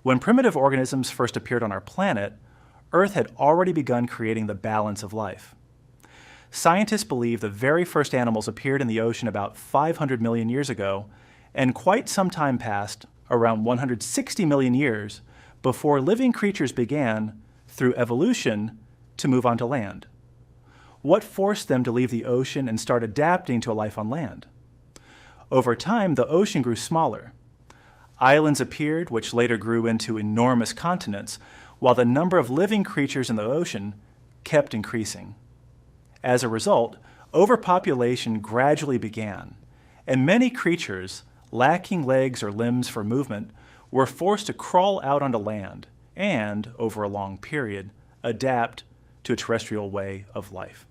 When primitive organisms first appeared on our planet, Earth had already begun creating the balance of life. Scientists believe the very first animals appeared in the ocean about 500 million years ago, and quite some time passed, around 160 million years, before living creatures began, through evolution, to move onto land. What forced them to leave the ocean and start adapting to a life on land? Over time, the ocean grew smaller. Islands appeared, which later grew into enormous continents, while the number of living creatures in the ocean kept increasing. As a result, overpopulation gradually began, and many creatures, lacking legs or limbs for movement, were forced to crawl out onto land and, over a long period, adapt to a terrestrial way of life.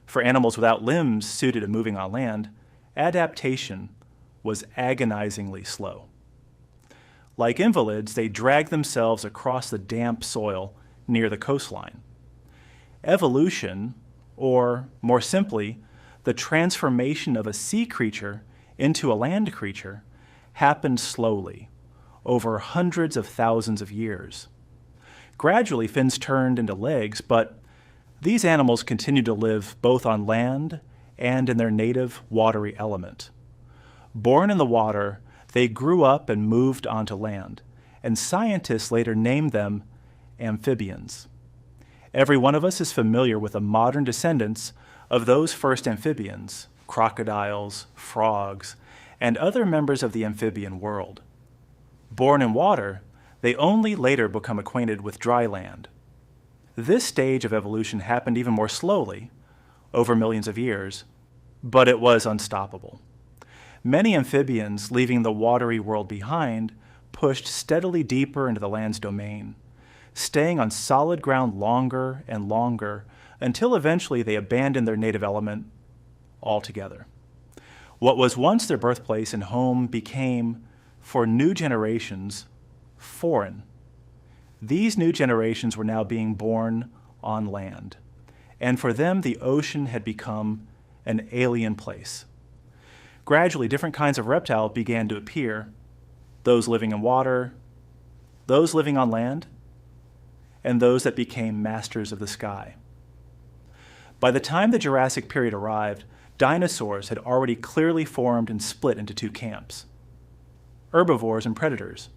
For animals without limbs suited to moving on land, adaptation was agonizingly slow. Like invalids, they dragged themselves across the damp soil near the coastline. Evolution, or more simply, the transformation of a sea creature into a land creature, happened slowly, over hundreds of thousands of years. Gradually, fins turned into legs, but these animals continued to live both on land and in their native watery element. Born in the water, they grew up and moved onto land, and scientists later named them amphibians. Every one of us is familiar with the modern descendants of those first amphibians, crocodiles, frogs, and other members of the amphibian world. Born in water, they only later become acquainted with dry land. This stage of evolution happened even more slowly, over millions of years, but it was unstoppable. Many amphibians, leaving the watery world behind, pushed steadily deeper into the land's domain, staying on solid ground longer and longer until eventually they abandoned their native element altogether. What was once their birthplace and home became, for new generations, foreign. These new generations were now being born on land, and for them the ocean had become an alien place. Gradually, different kinds of reptile began to appear, those living in water, those living on land, and those that became masters of the sky. By the time the Jurassic period arrived, dinosaurs had already clearly formed and split into two camps: herbivores and predators.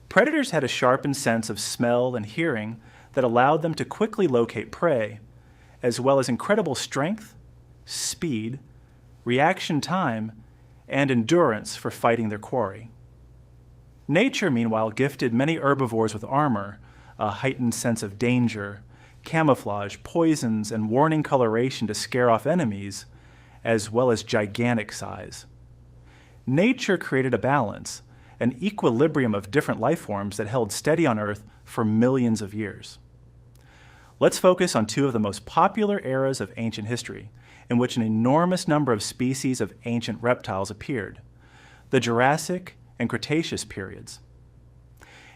Predators had a sharpened sense of smell and hearing that allowed them to quickly locate prey, as well as incredible strength, speed, reaction time, and endurance for fighting their quarry. Nature, meanwhile, gifted many herbivores with armor, a heightened sense of danger, camouflage, poisons, and warning coloration to scare off enemies, as well as gigantic size. Nature created a balance, an equilibrium of different life forms that held steady on Earth for millions of years. Let's focus on two of the most popular eras of ancient history, in which an enormous number of species of ancient reptiles appeared: the Jurassic and Cretaceous periods.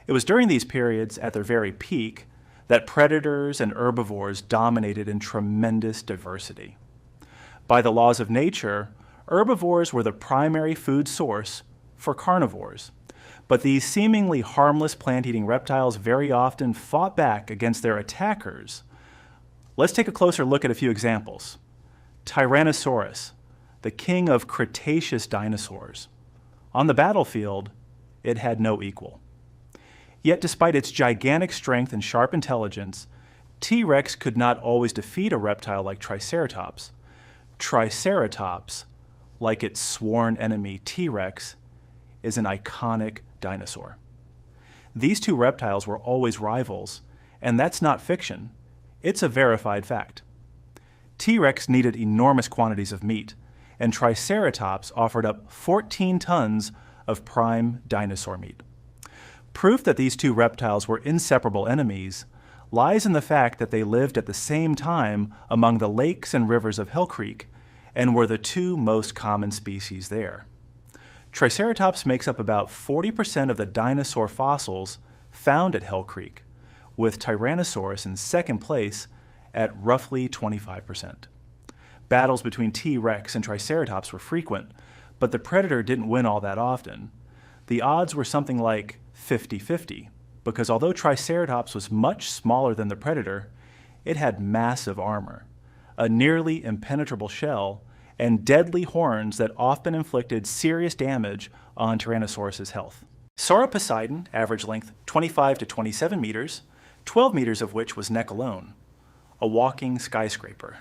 It was during these periods, at their very peak, that predators and herbivores dominated in tremendous diversity. By the laws of nature, herbivores were the primary food source for carnivores, but these seemingly harmless plant-eating reptiles very often fought back against their attackers. Let's take a closer look at a few examples. Tyrannosaurus, the king of Cretaceous dinosaurs. On the battlefield, it had no equal. Yet despite its gigantic strength and sharp intelligence, T-Rex could not always defeat a reptile like Triceratops. Triceratops, like its sworn enemy T-Rex, is an iconic dinosaur. These two reptiles were always rivals, and that's not fiction. It's a verified fact. T-Rex needed enormous quantities of meat, and Triceratops offered up 14 tons of prime dinosaur meat. Proof that these two reptiles were inseparable enemies lies in the fact that they lived at the same time among the lakes and rivers of Hell Creek, and were the two most common species there. Triceratops makes up about 40% of the dinosaur fossils found at Hell Creek, with Tyrannosaurus in second place at roughly 25%. Battles between T-Rex and Triceratops were frequent, but the predator didn't win all that often. The odds were something like 50-50, because although Triceratops was much smaller than the predator, it had massive armor, a nearly impenetrable shell, and deadly horns that often inflicted serious damage on Tyrannosaurus's health. Sauroposeidon, average length 25 to 27 meters, 12 meters of which was neck alone, a walking skyscraper.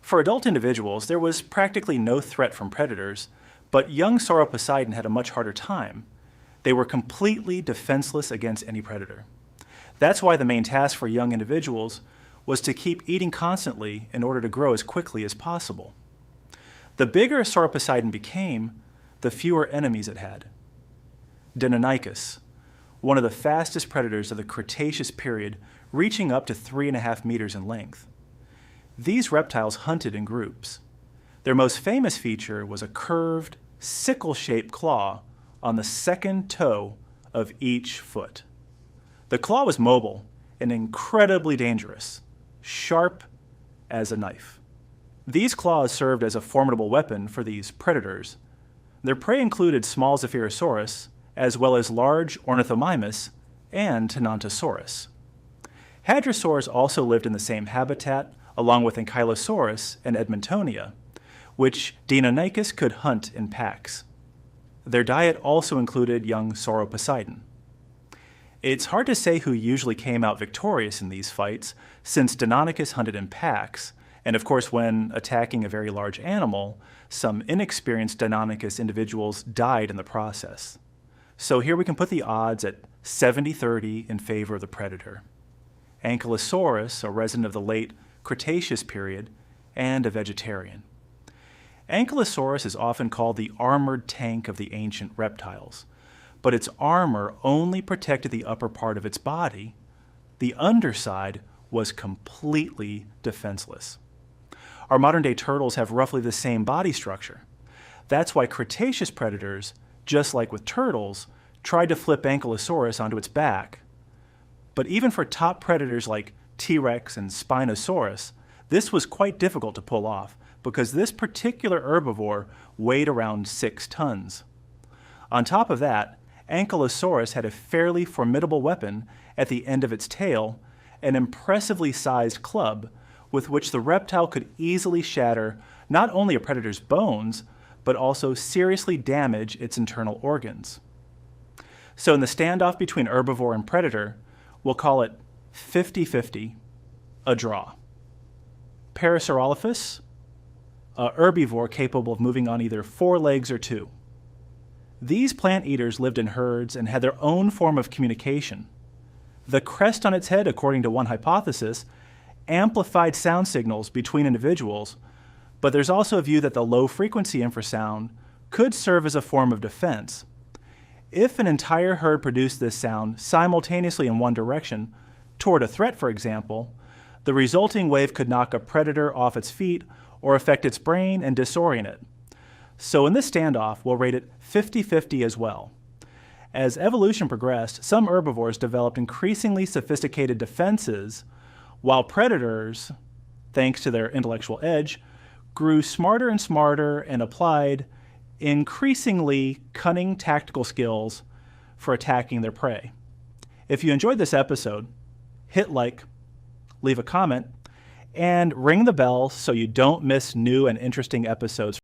For adult individuals, there was practically no threat from predators, but young Sauroposeidon had a much harder time. They were completely defenseless against any predator. That's why the main task for young individuals was to keep eating constantly in order to grow as quickly as possible. The bigger Sauroposeidon became, the fewer enemies it had. Deinonychus, one of the fastest predators of the Cretaceous period, reaching up to 3.5 meters in length. These reptiles hunted in groups. Their most famous feature was a curved, sickle-shaped claw on the second toe of each foot. The claw was mobile and incredibly dangerous, sharp as a knife. These claws served as a formidable weapon for these predators. Their prey included small Zephyrosaurus, as well as large Ornithomimus and Tyrannosaurus. Hadrosaurs also lived in the same habitat, along with Ankylosaurus and Edmontonia, which Deinonychus could hunt in packs. Their diet also included young Sauroposeidon. It's hard to say who usually came out victorious in these fights, since Deinonychus hunted in packs, and of course when attacking a very large animal, some inexperienced Deinonychus individuals died in the process. So here we can put the odds at 70-30 in favor of the predator. Ankylosaurus, a resident of the late Cretaceous period, and a vegetarian. Ankylosaurus is often called the armored tank of the ancient reptiles, but its armor only protected the upper part of its body. The underside was completely defenseless. Our modern-day turtles have roughly the same body structure. That's why Cretaceous predators, just like with turtles, tried to flip Ankylosaurus onto its back. But even for top predators like T-Rex and Spinosaurus, this was quite difficult to pull off because this particular herbivore weighed around 6 tons. On top of that, Ankylosaurus had a fairly formidable weapon at the end of its tail, an impressively sized club with which the reptile could easily shatter not only a predator's bones, but also seriously damage its internal organs. So in the standoff between herbivore and predator, we'll call it 50-50, a draw. Parasaurolophus, a herbivore capable of moving on either 4 legs or 2. These plant eaters lived in herds and had their own form of communication. The crest on its head, according to one hypothesis, amplified sound signals between individuals, but there's also a view that the low-frequency infrasound could serve as a form of defense. If an entire herd produced this sound simultaneously in one direction, toward a threat for example, the resulting wave could knock a predator off its feet or affect its brain and disorient it. So in this standoff, we'll rate it 50-50 as well. As evolution progressed, some herbivores developed increasingly sophisticated defenses, while predators, thanks to their intellectual edge, grew smarter and smarter and applied increasingly cunning tactical skills for attacking their prey. If you enjoyed this episode, hit like, leave a comment, and ring the bell so you don't miss new and interesting episodes.